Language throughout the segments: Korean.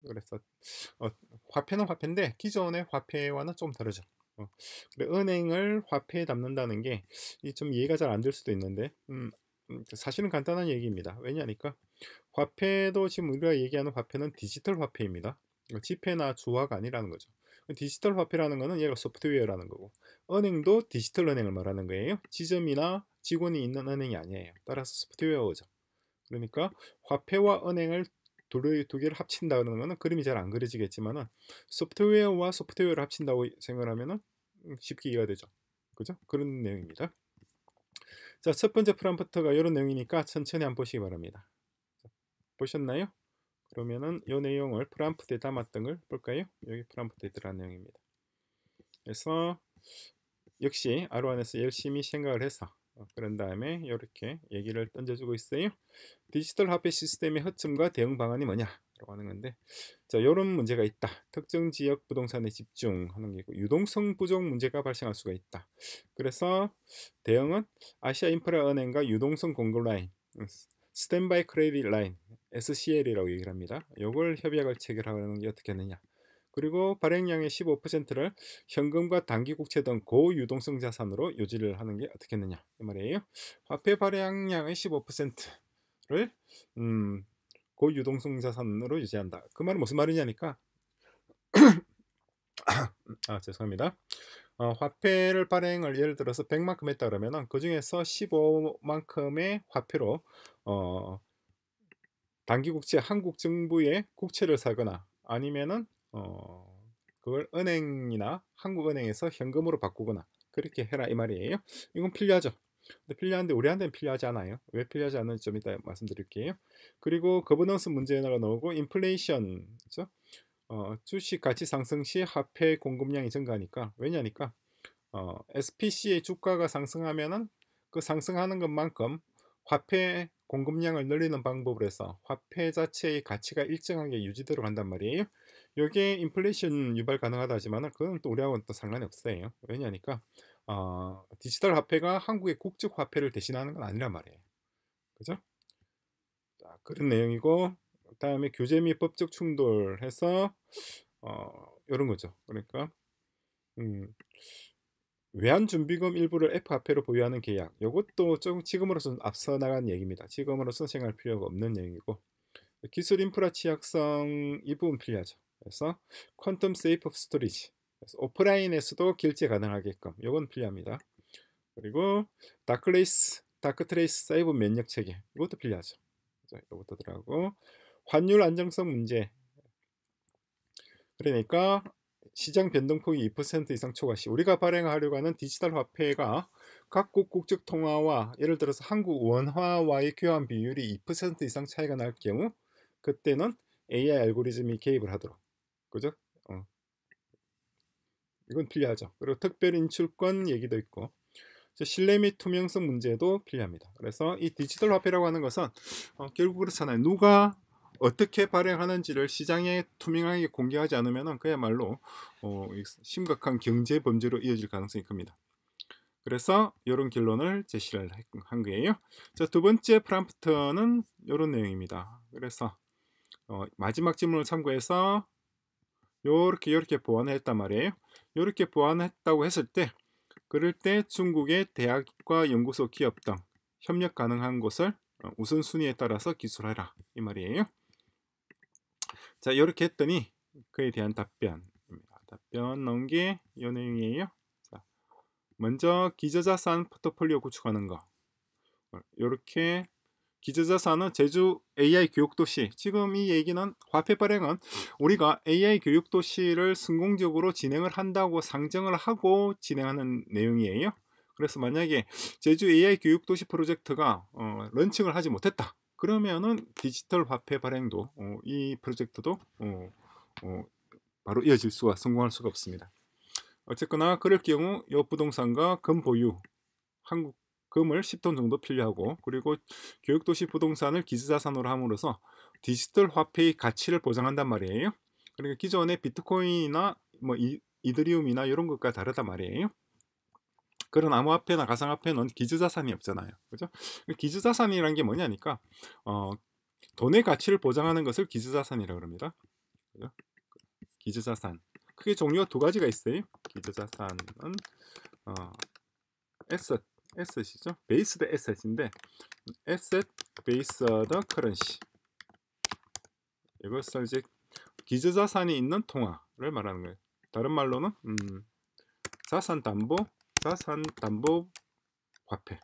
그래서 어, 화폐는 화폐인데 기존의 화폐와는 좀 다르죠. 근데 은행을 화폐에 담는다는 게 좀 이해가 잘 안 될 수도 있는데 사실은 간단한 얘기입니다. 왜냐니까 화폐도 지금 우리가 얘기하는 화폐는 디지털 화폐입니다. 지폐나 주화가 아니라는 거죠. 디지털 화폐라는 거는 얘가 소프트웨어라는 거고, 은행도 디지털 은행을 말하는 거예요. 지점이나 직원이 있는 은행이 아니에요. 따라서 소프트웨어죠. 그러니까 화폐와 은행을 두 개를 합친다는 거는 그림이 잘 안 그려지겠지만은, 소프트웨어와 소프트웨어를 합친다고 생각을 하면은 쉽게 이해가 되죠. 그죠? 그런 내용입니다. 자, 첫 번째 프롬프트가 이런 내용이니까 천천히 한번 보시기 바랍니다. 보셨나요? 그러면은 이 내용을 프롬프트에 담았던 걸 볼까요? 여기 프롬프트에 들어간 내용입니다. 그래서 역시 R1에서 열심히 생각을 해서 그런 다음에 이렇게 얘기를 던져주고 있어요. 디지털 화폐 시스템의 허점과 대응 방안이 뭐냐라고 하는 건데, 자, 이런 문제가 있다. 특정 지역 부동산에 집중하는 게 있고, 유동성 부족 문제가 발생할 수가 있다. 그래서 대응은 아시아 인프라 은행과 유동성 공급 라인, 스탠바이 크레딧 라인, SCL이라고 얘기를 합니다. 이걸 협약을 체결하는 게 어떻게 하느냐. 그리고 발행량의 15%를 현금과 단기 국채 등 고유동성 자산으로 유지를 하는 게 어떻게 하느냐 이 말이에요. 화폐 발행량의 15%를 고유동성 자산으로 유지한다. 그 말은 무슨 말이냐니까 죄송합니다. 화폐를 발행을 예를 들어서 100만큼 했다 그러면은 그 중에서 15만큼의 화폐로 단기 국채 한국 정부의 국채를 사거나 아니면은 그걸 은행이나 한국은행에서 현금으로 바꾸거나 그렇게 해라 이 말이에요. 이건 필요하죠. 근데 필요한데 우리한테는 필요하지 않아요. 왜 필요하지 않는지 좀 이따 말씀드릴게요. 그리고 거버넌스 문제가 나오고 인플레이션, 그렇죠? 주식 가치 상승 시 화폐 공급량이 증가하니까, 왜냐니까 SPC의 주가가 상승하면은 그 상승하는 것만큼 화폐 공급량을 늘리는 방법으로 해서 화폐 자체의 가치가 일정하게 유지되도록 한단 말이에요. 이게 인플레이션 유발 가능하다 하지만 그건 또 우리하고는 또 상관이 없어요. 왜냐니까 디지털 화폐가 한국의 국적 화폐를 대신하는 건 아니란 말이에요. 그죠? 자, 그런 내용이고, 그다음에 규제 및 법적 충돌해서 이런 거죠. 그러니까 음, 외환준비금 일부를 F화폐로 보유하는 계약, 이것도 좀 지금으로서는 앞서 나간 얘기입니다. 지금으로서는 생각할 필요가 없는 내용이고, 기술 인프라 취약성 이 부분 필요하죠. 그래서 퀀텀 세이프 스토리지, 그래서 오프라인에서도 결제 가능하게끔 이건 필요합니다. 그리고 다크 트레이스 사이버 면역 체계, 이것도 필요하죠. 이것도 들어가고, 환율 안정성 문제, 그러니까 시장 변동폭이 2% 이상 초과 시 우리가 발행하려고 하는 디지털 화폐가 각국 국적 통화와 예를 들어서 한국 원화와의 교환 비율이 2% 이상 차이가 날 경우, 그때는 AI 알고리즘이 개입을 하도록, 그죠? 이건 필요하죠. 그리고 특별 인출권 얘기도 있고, 신뢰 및 투명성 문제도 필요합니다. 그래서 이 디지털 화폐라고 하는 것은 결국 그렇잖아요. 누가 어떻게 발행하는지를 시장에 투명하게 공개하지 않으면 그야말로 심각한 경제 범죄로 이어질 가능성이 큽니다. 그래서 이런 결론을 제시를 한 거예요. 자, 두 번째 프롬프트는 이런 내용입니다. 그래서 마지막 질문을 참고해서 이렇게 보완을 했단 말이에요. 이렇게 보완했다고 했을 때, 그럴 때 중국의 대학과 연구소, 기업 등 협력 가능한 곳을 우선순위에 따라서 기술하라 이 말이에요. 자, 이렇게 했더니 그에 대한 답변입니다. 답변 넣은 게 이 내용이에요. 자, 먼저 기저자산 포트폴리오 구축하는 거. 이렇게 기저자산은 제주 AI 교육도시, 지금 이 얘기는 화폐 발행은 우리가 AI 교육도시를 성공적으로 진행을 한다고 상정을 하고 진행하는 내용이에요. 그래서 만약에 제주 AI 교육도시 프로젝트가 런칭을 하지 못했다 그러면은 디지털 화폐 발행도 이 프로젝트도 바로 이어질 수가, 성공할 수가 없습니다. 어쨌거나 그럴 경우 이 부동산과 금 보유, 한국 금을 10톤 정도 필요하고, 그리고 교육도시 부동산을 기술자산으로 함으로써 디지털 화폐의 가치를 보장한단 말이에요. 그러니까 기존의 비트코인이나 뭐 이더리움이나 이런 것과 다르단 말이에요. 그런 암호화폐나 가상화폐는 기술자산이 없잖아요. 그죠? 기술자산이라는 게 뭐냐니까 돈의 가치를 보장하는 것을 기술자산이라고 합니다. 그죠? 기저자산 크게 종류가 두 가지가 있어요. 기저자산은 에셋, 에셋이죠. 베이스드 에셋인데 에셋 베이스드 커런시, 이것을 이제 기저자산이 있는 통화를 말하는 거예요. 다른 말로는 자산담보 화폐,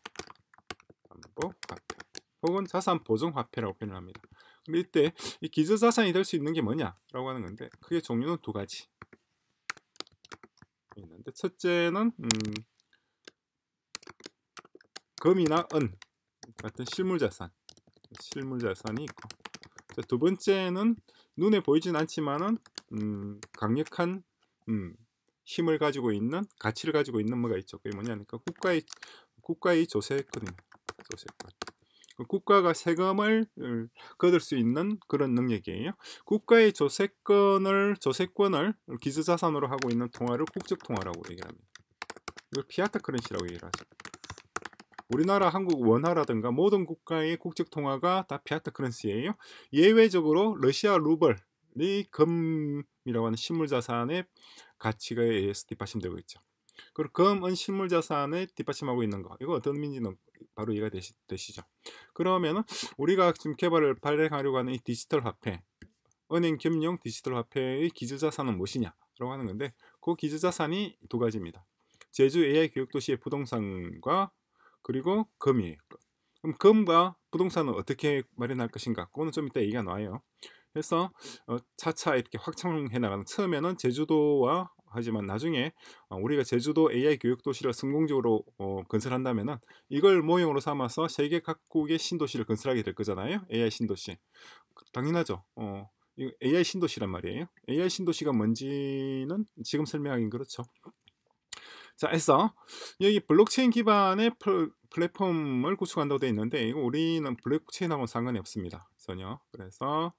혹은 자산보증화폐라고 표현을 합니다. 근데 이때 이 기저자산이 될 수 있는 게 뭐냐라고 하는 건데, 크게 종류는 두 가지 있는데, 첫째는 금이나 은 같은 실물자산이 있고, 두 번째는 눈에 보이진 않지만은 강력한 힘을 가지고 있는, 가치를 가지고 있는 뭐가 있죠. 그게 뭐냐니까 국가의 조세권입니다. 조세권. 국가가 세금을 거둘 수 있는 그런 능력이에요. 국가의 조세권을 기저자산으로 하고 있는 통화를 국적통화라고 얘기합니다. 이걸 피아트 커런시라고 얘기를 하죠. 우리나라 한국 원화라든가 모든 국가의 국적통화가 다 피아트 커런시예요. 예외적으로 러시아 루블이 금이라고 하는 실물자산의 가치가 의해서 뒷받침되고 있죠. 그리고 금은 실물자산에 뒷받침하고 있는 거, 이거 어떤 의미인지는 바로 이해가 되시죠? 그러면은 우리가 지금 발행하려고 하는 이 디지털 화폐, 은행 겸용 디지털 화폐의 기저자산은 무엇이냐라고 하는 건데, 그 기저자산이 두 가지입니다. 제주 AI 교육도시의 부동산과 그리고 금이에요. 그럼 금과 부동산은 어떻게 마련할 것인가? 그거는 좀 이따 얘기가 나와요. 그래서 차차 이렇게 확장해 나가는, 처음에는 제주도와 하지만 나중에 우리가 제주도 AI 교육도시를 성공적으로 건설한다면은 이걸 모형으로 삼아서 세계 각국의 신도시를 건설하게 될 거잖아요. AI 신도시. 당연하죠. 이 AI 신도시란 말이에요. AI 신도시가 뭔지는 지금 설명하긴 그렇죠. 자, 해서 여기 블록체인 기반의 플랫폼을 구축한다고 되어 있는데, 이거 우리는 블록체인하고는 상관이 없습니다. 전혀. 그래서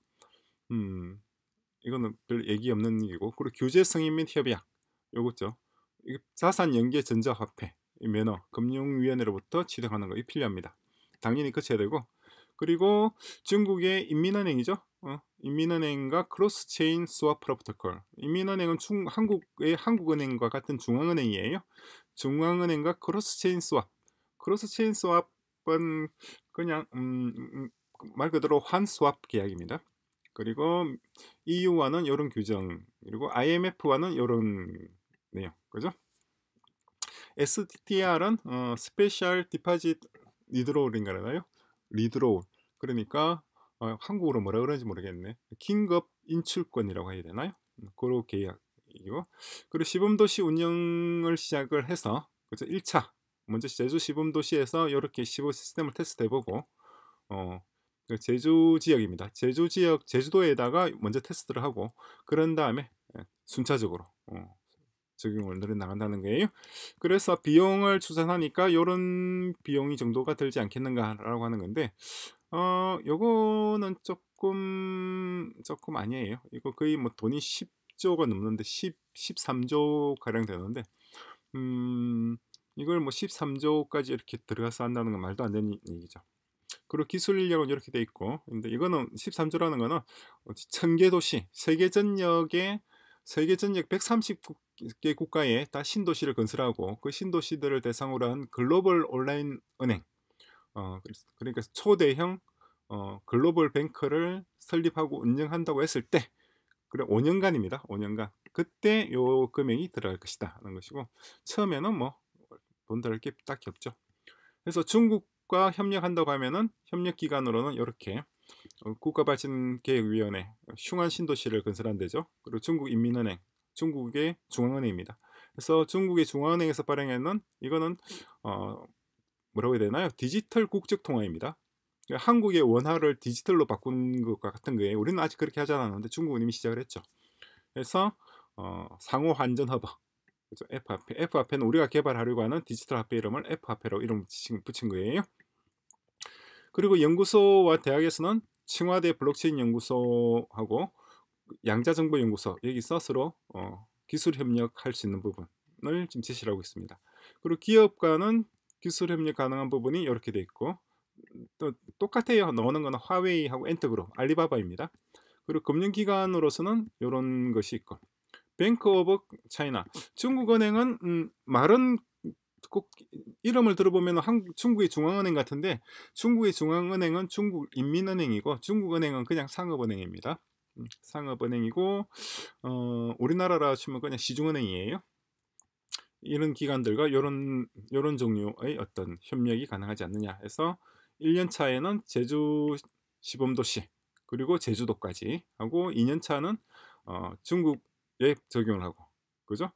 이거는 별 얘기 없는 얘기고, 그리고 규제 승인 및 협약, 요거죠. 자산 연계 전자화폐 매너 금융위원회로부터 취득하는 거, 이 필요합니다. 당연히 거쳐야 되고, 그리고 중국의 인민은행이죠. 인민은행과 크로스체인 스왑 프로토콜. 인민은행은 한국은행과 같은 중앙은행이에요. 중앙은행과 크로스체인 스왑은 그냥 말 그대로 환스왑 계약입니다. 그리고 EU와는 이런 규정, 그리고 IMF와는 이런 내용, 그죠? SDR은 스페셜 디파짓 리드로울인가요? 리드로울. 그러니까 한국어로 뭐라 그러는지 모르겠네. 긴급 인출권이라고 해야 되나요? 그런 계약이고, 그리고 시범도시 운영을 시작을 해서, 그죠? 1차 먼저 제주 시범도시에서 이렇게 시범 시스템을 테스트해보고, 그 제주 지역입니다. 제주 지역, 제주도에다가 먼저 테스트를 하고, 그런 다음에 순차적으로 적용을 늘어나간다는 거예요. 그래서 비용을 추산하니까 이런 비용이 정도가 들지 않겠는가라고 하는 건데, 요거는 조금 아니에요. 이거 거의 뭐 돈이 10조가 넘는데 13조 가량 되는데, 이걸 뭐 13조까지 이렇게 들어가서 한다는 건 말도 안 되는 얘기죠. 그리고 기술 인력은 이렇게 돼 있고, 근데 이거는 13조라는 거는 1000개 도시, 세계 전역 130개 국가에 다 신도시를 건설하고, 그 신도시들을 대상으로 한 글로벌 온라인 은행, 그러니까 초대형 글로벌 뱅크를 설립하고 운영한다고 했을 때, 그래 5년간입니다. 5년간. 그때 요 금액이 들어갈 것이다 하는 것이고, 처음에는 뭐 돈 들을 게 딱히 없죠. 그래서 중국과 협력한다고 하면은 협력 기관으로는 이렇게 국가발전계획위원회, 흉안 신도시를 건설한 데죠. 그리고 중국인민은행, 중국의 중앙은행입니다. 그래서 중국의 중앙은행에서 발행하는, 이거는 뭐라고 해야 되나요? 디지털 국적통화입니다. 그러니까 한국의 원화를 디지털로 바꾼 것과 같은 거예요. 우리는 아직 그렇게 하지 않았는데 중국은 이미 시작을 했죠. 그래서 상호 환전 허브, 그죠? F화폐는 우리가 개발하려고 하는 디지털 화폐 이름을 F화폐라고 이름 붙인 거예요. 그리고 연구소와 대학에서는清华대 블록체인 연구소하고 양자정보연구소, 여기서 서로 기술 협력할 수 있는 부분을 지금 제시를 하고 있습니다. 그리고 기업과는 기술 협력 가능한 부분이 이렇게 돼 있고, 또 똑같아요. 나오는 거는 화웨이하고 엔터그룹, 알리바바입니다. 그리고 금융기관으로서는 요런 것이 있고 뱅크 오브 차이나 중국은행은 말은 꼭 이름을 들어보면 중국의 중앙은행 같은데 중국의 중앙은행은 중국인민은행이고 중국은행은 그냥 상업은행입니다. 상업은행이고 우리나라로 치면 그냥 시중은행이에요. 이런 기관들과 요런 종류의 어떤 협력이 가능하지 않느냐 해서 1년 차에는 제주 시범도시 그리고 제주도까지 하고 2년 차는 중국에 적용을 하고 그죠?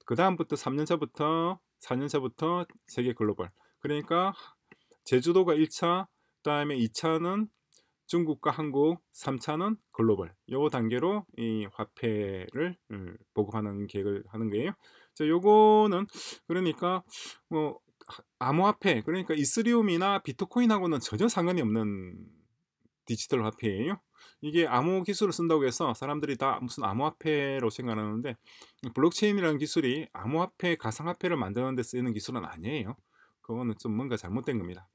그 다음부터 3년 차부터 4년 차부터 세계 글로벌 그러니까 제주도가 1차 그다음에 2차는 중국과 한국 3차는 글로벌 요 단계로 이 화폐를 보급하는 계획을 하는 거예요. 자, 요거는 그러니까 뭐 암호화폐 그러니까 이스리움이나 비트코인하고는 전혀 상관이 없는 디지털 화폐예요. 이게 암호 기술을 쓴다고 해서 사람들이 다 무슨 암호화폐로 생각하는데 블록체인이라는 기술이 암호화폐, 가상화폐를 만드는 데 쓰이는 기술은 아니에요. 그거는 좀 뭔가 잘못된 겁니다.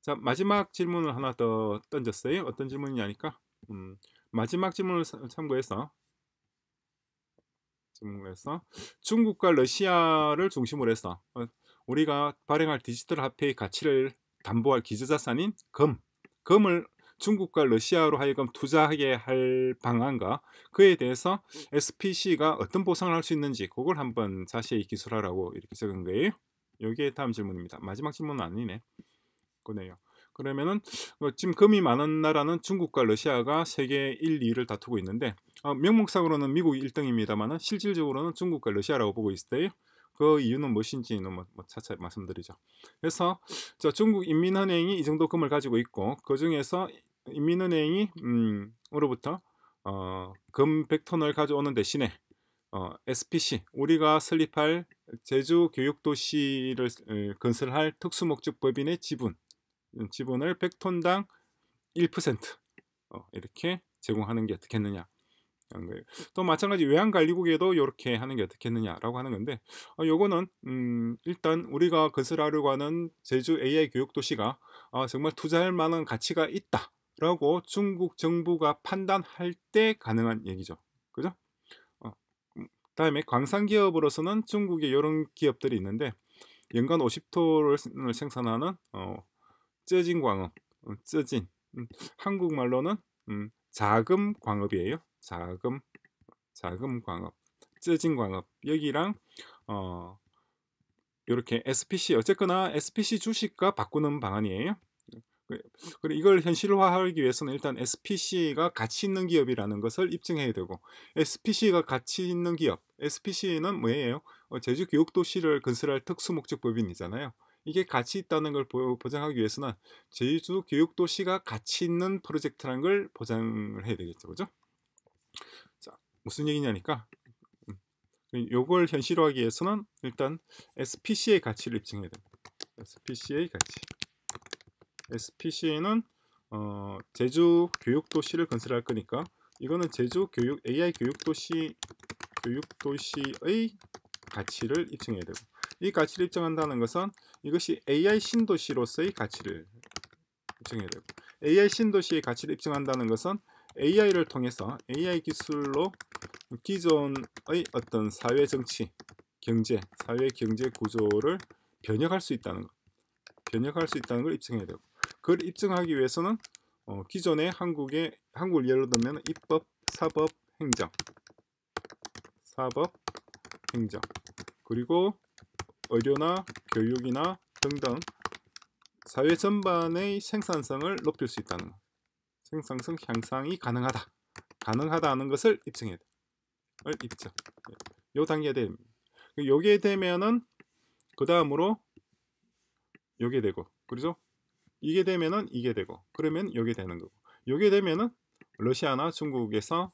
자, 마지막 질문을 하나 더 던졌어요. 어떤 질문이냐니까 마지막 질문을 참고해서 중국과 러시아를 중심으로 해서 우리가 발행할 디지털 화폐의 가치를 담보할 기저자산인 금을 중국과 러시아로 하여금 투자하게 할 방안과 그에 대해서 SPC가 어떤 보상을 할 수 있는지 그걸 한번 자세히 기술하라고 이렇게 적은 거예요. 여기에 다음 질문입니다. 마지막 질문은 아니네. 그네요. 그러면은 지금 금이 많은 나라는 중국과 러시아가 세계 1, 2위를 다투고 있는데 명목상으로는 미국이 1등입니다만은 실질적으로는 중국과 러시아라고 보고 있어요. 그 이유는 무엇인지는 뭐 차차 말씀드리죠. 그래서 중국 인민은행이 이 정도 금을 가지고 있고 그 중에서 인민은행이 으로부터 금 100톤을 가져오는 대신에 SPC 우리가 설립할 제주 교육도시를 건설할 특수목적법인의 지분을 100톤당 1% 이렇게 제공하는 게 어떻겠느냐 하는 거예요. 또 마찬가지 외환관리국에도 이렇게 하는 게 어떻겠느냐라고 하는 건데 요거는 일단 우리가 건설하려고 하는 제주 AI 교육도시가 정말 투자할 만한 가치가 있다라고 중국 정부가 판단할 때 가능한 얘기죠. 그죠? 다음에 광산기업으로서는 중국에 이런 기업들이 있는데 연간 50톤을 생산하는 쩌진광업, 쩌진 한국말로는 자금광업이에요. 자금광업, 쩌진광업 여기랑 이렇게 SPC 어쨌거나 SPC 주식과 바꾸는 방안이에요. 그리고 이걸 현실화하기 위해서는 일단 SPC가 가치 있는 기업이라는 것을 입증해야 되고 SPC가 가치 있는 기업 SPC는 뭐예요? 제주 교육도시를 건설할 특수목적법인이잖아요. 이게 가치 있다는 걸 보장하기 위해서는 제주 교육도시가 가치 있는 프로젝트라는 걸 보장을 해야 되겠죠. 그죠? 자, 무슨 얘기냐니까 요걸 현실화하기 위해서는 일단 SPC의 가치를 입증해야 됩니다. SPC의 가치 SPC는 제주 교육도시를 건설할 거니까 이거는 제주 AI 교육도시의 가치를 입증해야 되고 이 가치를 입증한다는 것은 이것이 AI 신도시로서의 가치를 입증해야 되고 AI 신도시의 가치를 입증한다는 것은 AI를 통해서 AI 기술로 기존의 어떤 사회 정치, 경제, 사회 경제 구조를 변혁할 수 있다는 걸 입증해야 되고 그걸 입증하기 위해서는 기존의 한국을 예로 들면 입법, 사법, 행정 그리고 의료나 교육이나 등등 사회 전반의 생산성을 높일 수 있다는 것. 생산성 향상이 가능하다는 것을 입증해야 돼. 요 단계가 됩니다. 요게 되면은 그 다음으로 요게 되고 그렇죠? 이게 되면은 이게 되고 그러면 요게 되는 거고 요게 되면은 러시아나 중국에서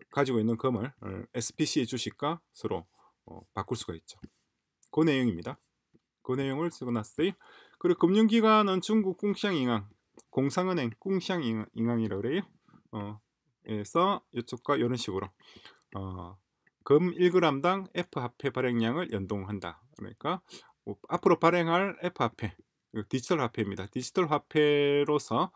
가지고 있는 금을 SPC 주식과 서로 바꿀 수가 있죠. 그 내용입니다. 그 내용을 쓰고났어요. 그리고 금융기관은 중국 공샹잉항 공상은행 공샹잉항이라고 그래요. 그래서 이쪽과 이런 식으로 금 1g당 F화폐 발행량을 연동한다. 그러니까 앞으로 발행할 F화폐 디지털 화폐입니다. 디지털 화폐로서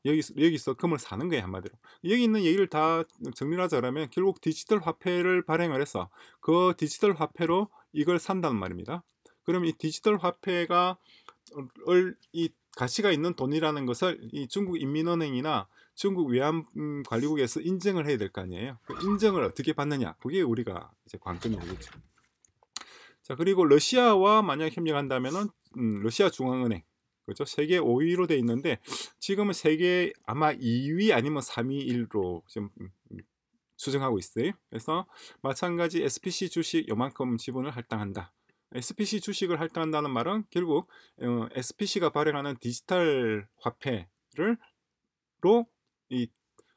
여기서 금을 사는 거예요, 한마디로. 여기 있는 얘기를 다 정리를 하자 그러면 결국 디지털 화폐를 발행을 해서 그 디지털 화폐로 이걸 산다는 말입니다. 그럼 이 디지털 화폐가 이 가치가 있는 돈이라는 것을 이 중국 인민은행이나 중국 외환관리국에서 인정을 해야 될 거 아니에요. 그 인정을 어떻게 받느냐, 그게 우리가 이제 관건이 되겠죠. 자, 그리고 러시아와 만약 협력한다면은 러시아 중앙은행, 그렇죠? 세계 5위로 돼 있는데 지금은 세계 아마 2위 아니면 3위로 지금 추정하고 있어요. 그래서 마찬가지 SPC 주식 요만큼 지분을 할당한다. SPC 주식을 할당한다는 말은 결국 SPC가 발행하는 디지털 화폐를 이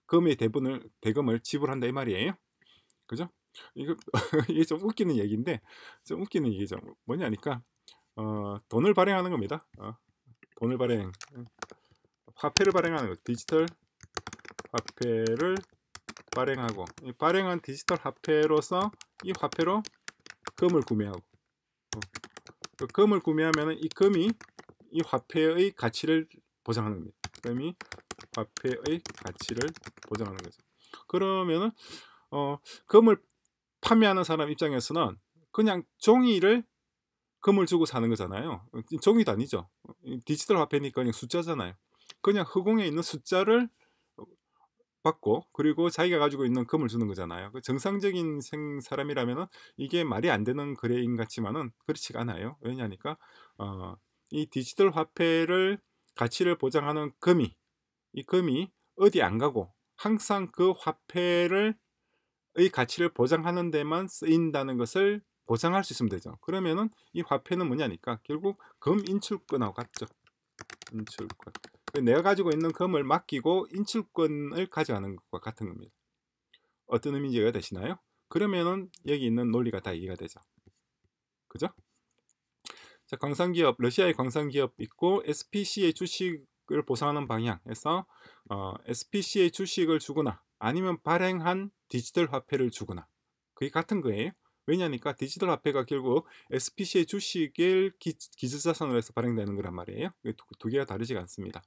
금의 대금을 지불한다 이 말이에요. 그죠? 이거 이게 좀 웃기는 얘기인데, 좀 웃기는 얘기죠. 뭐냐니까 돈을 발행하는 겁니다. 돈을 화폐를 발행하는 거. 디지털 화폐를 발행하고, 이 발행한 디지털 화폐로서 이 화폐로 금을 구매하고, 그 금을 구매하면 이 금이 이 화폐의 가치를 보장하는 겁니다. 금이 화폐의 가치를 보장하는 거죠. 그러면은 금을 판매하는 사람 입장에서는 그냥 종이를 금을 주고 사는 거잖아요. 종이도 아니죠. 디지털 화폐니까 그냥 숫자잖아요. 그냥 허공에 있는 숫자를 받고 그리고 자기가 가지고 있는 금을 주는 거잖아요. 그 정상적인 사람이라면은 이게 말이 안 되는 거래인 같지만은 그렇지가 않아요. 왜냐니까 이 디지털 화폐를 가치를 보장하는 이 금이 어디 안 가고 항상 그 화폐를 의 가치를 보장하는 데만 쓰인다는 것을 보장할 수 있으면 되죠. 그러면은 이 화폐는 뭐냐니까 결국 금 인출권하고 같죠. 인출권. 내가 가지고 있는 금을 맡기고 인출권을 가져가는 것과 같은 겁니다. 어떤 의미인지 이해가 되시나요? 그러면은 여기 있는 논리가 다 이해가 되죠. 그죠? 자, 광산기업, 러시아의 광산기업 있고 SPC의 주식을 보상하는 방향에서 SPC의 주식을 주거나 아니면 발행한 디지털 화폐를 주거나 그게 같은 거예요. 왜냐니까 디지털 화폐가 결국 SPC의 주식을 기술자산으로 해서 발행되는 거란 말이에요. 두 개가 다르지가 않습니다.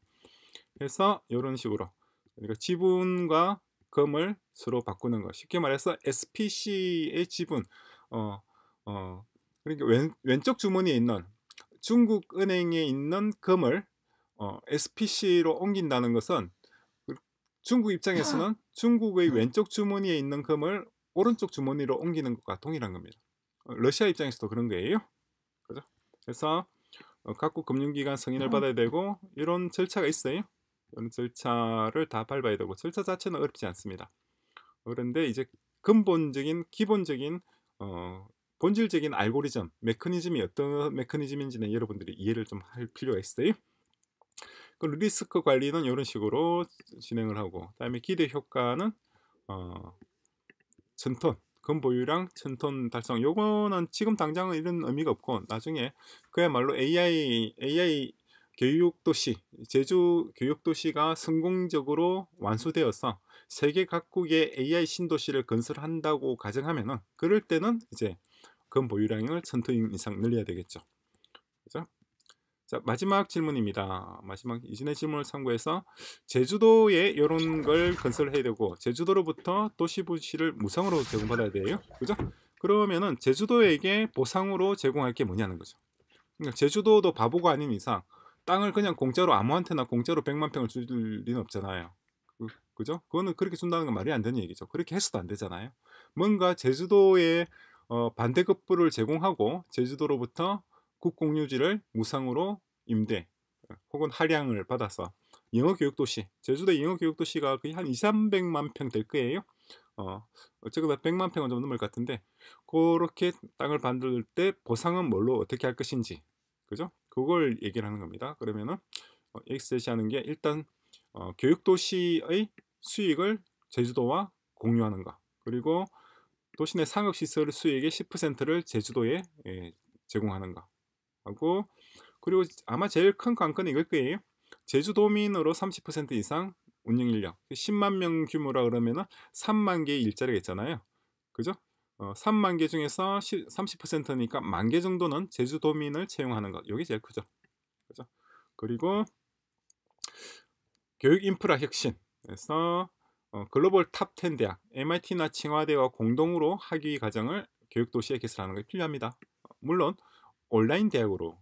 그래서 이런 식으로 그러니까 지분과 금을 서로 바꾸는 것. 쉽게 말해서 SPC의 지분, 그러니까 왼쪽 주머니에 있는 중국 은행에 있는 금을 SPC로 옮긴다는 것은 중국 입장에서는 중국의 왼쪽 주머니에 있는 금을 오른쪽 주머니로 옮기는 것과 동일한 겁니다. 러시아 입장에서도 그런 거예요. 그죠? 그래서 각국 금융기관 승인을 받아야 되고 이런 절차가 있어요. 이런 절차를 다 밟아야 되고 절차 자체는 어렵지 않습니다. 그런데 이제 근본적인 기본적인 본질적인 알고리즘 메커니즘이 어떤 메커니즘인지는 여러분들이 이해를 좀 할 필요가 있어요. 그 리스크 관리는 이런 식으로 진행을 하고 그다음에 기대 효과는 1000톤 금 보유량 1000톤 달성. 요거는 지금 당장은 이런 의미가 없고 나중에 그야말로 AI 교육도시 제주 교육도시가 성공적으로 완수되어서 세계 각국의 AI 신도시를 건설한다고 가정하면은 그럴 때는 이제 금 보유량을 1000톤 이상 늘려야 되겠죠. 그죠? 자, 마지막 질문입니다. 마지막 이전의 질문을 참고해서 제주도에 이런 걸 건설해야 되고 제주도로부터 도시부시를 무상으로 제공받아야 돼요. 그죠? 그러면은 제주도에게 보상으로 제공할 게 뭐냐는 거죠. 그러니까 제주도도 바보가 아닌 이상 땅을 그냥 공짜로 아무한테나 공짜로 100만 평을 줄 리는 없잖아요. 그죠? 그거는 그렇게 준다는 건 말이 안 되는 얘기죠. 그렇게 해서도 안 되잖아요. 뭔가 제주도에 반대급부를 제공하고 제주도로부터 국공유지를 무상으로 임대 혹은 할양을 받아서 영어교육도시 제주도 영어교육도시가 거의 한 2,300만 평 될 거예요. 어쨌거나 100만 평은 좀 넘을 것 같은데 그렇게 땅을 만들 때 보상은 뭘로 어떻게 할 것인지 그죠? 그걸 얘기를 하는 겁니다. 그러면은 여기서 제시하는 게 일단 교육도시의 수익을 제주도와 공유하는 것 그리고 도시 내 상업시설 수익의 10%를 제주도에 제공하는 거 하고 그리고 아마 제일 큰 관건은 이걸 거예요. 제주도민으로 30% 이상 운영인력 10만 명 규모라 그러면은 3만 개의 일자리가 있잖아요. 그죠? 3만 개 중에서 30%니까 1만 개 정도는 제주도민을 채용하는 것. 이게 제일 크죠. 그죠? 그리고 교육 인프라 혁신에서 글로벌 탑 10 대학 MIT나清華대와 공동으로 학위 과정을 교육도시에 개설하는 게 필요합니다. 물론 온라인 대학으로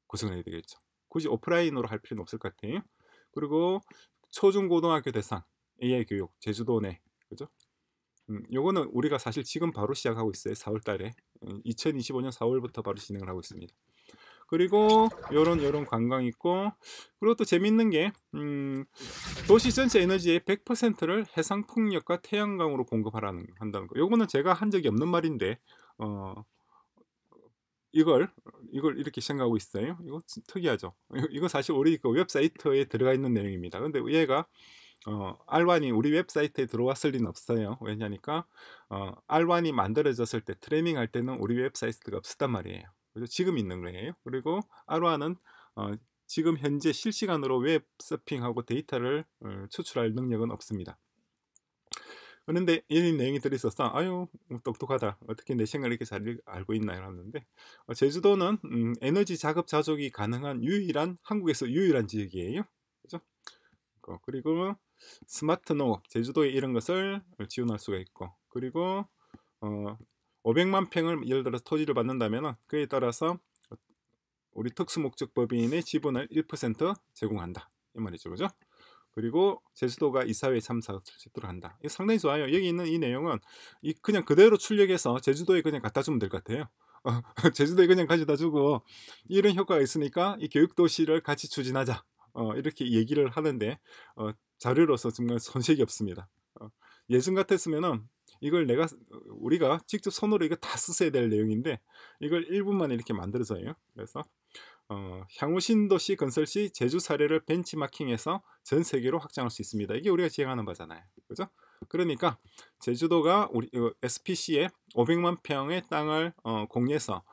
구성을 해야 되겠죠. 굳이 오프라인으로 할 필요는 없을 것 같아요. 그리고 초중고등학교 대상 AI 교육 제주도 내, 그죠? 요거는 우리가 사실 지금 바로 시작하고 있어요. 4월 달에 2025년 4월부터 바로 진행을 하고 있습니다. 그리고 요런 관광 있고, 그리고 또 재밌는 게 도시 전체 에너지의 100%를 해상 풍력과 태양광으로 한다는 거. 요거는 제가 한 적이 없는 말인데 이걸 이렇게 생각하고 있어요. 이거 특이하죠. 이거 사실 우리 그 웹사이트에 들어가 있는 내용입니다. 근데 얘가 R1이 우리 웹사이트에 들어왔을 리는 없어요. 왜냐니까 R1이 만들어졌을 때 트레이닝 할 때는 우리 웹사이트가 없었단 말이에요. 그래서 지금 있는 거예요. 그리고 R1은 지금 현재 실시간으로 웹 서핑하고 데이터를 추출할 능력은 없습니다. 그런데 이런 내용이 들어있어서 아유 똑똑하다, 어떻게 내 생각을 이렇게 잘 알고 있나요 하는데, 제주도는 에너지 자급자족이 가능한 한국에서 유일한 지역이에요. 그죠? 그리고 스마트 농업, 제주도에 이런 것을 지원할 수가 있고, 그리고 500만 평을 예를 들어서 토지를 받는다면 그에 따라서 우리 특수목적법인의 지분을 1% 제공한다 이 말이죠. 그죠? 그리고 제주도가 이사회 참석을 수 있도록 한다. 이거 상당히 좋아요. 여기 있는 이 내용은 그냥 그대로 출력해서 제주도에 그냥 갖다 주면 될 것 같아요. 제주도에 그냥 가져다 주고 이런 효과가 있으니까 이 교육도시를 같이 추진하자, 이렇게 얘기를 하는데 자료로서 정말 손색이 없습니다. 예전 같았으면은 이걸 우리가 직접 손으로 이거 다 쓰셔야 될 내용인데 이걸 1분만에 이렇게 만들어져요. 그래서 향후 신도시 건설 시 제주 사례를 벤치마킹해서 전 세계로 확장할 수 있습니다. 이게 우리가 지향하는 바잖아요. 그죠? 그러니까 제주도가 우리 SPC에 500만 평의 땅을 공유해서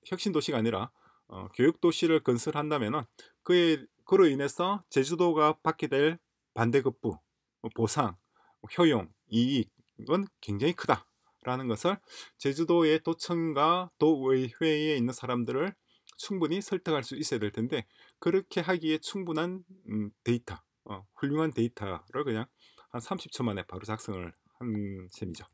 혁신 도시가 아니라 교육 도시를 건설한다면은 그로 인해서 제주도가 받게 될 반대급부, 보상, 효용, 이익은 굉장히 크다라는 것을 제주도의 도청과 도의회에 있는 사람들을 충분히 설득할 수 있어야 될 텐데, 그렇게 하기에 충분한 데이터, 훌륭한 데이터를 그냥 한 30초 만에 바로 작성을 한 셈이죠.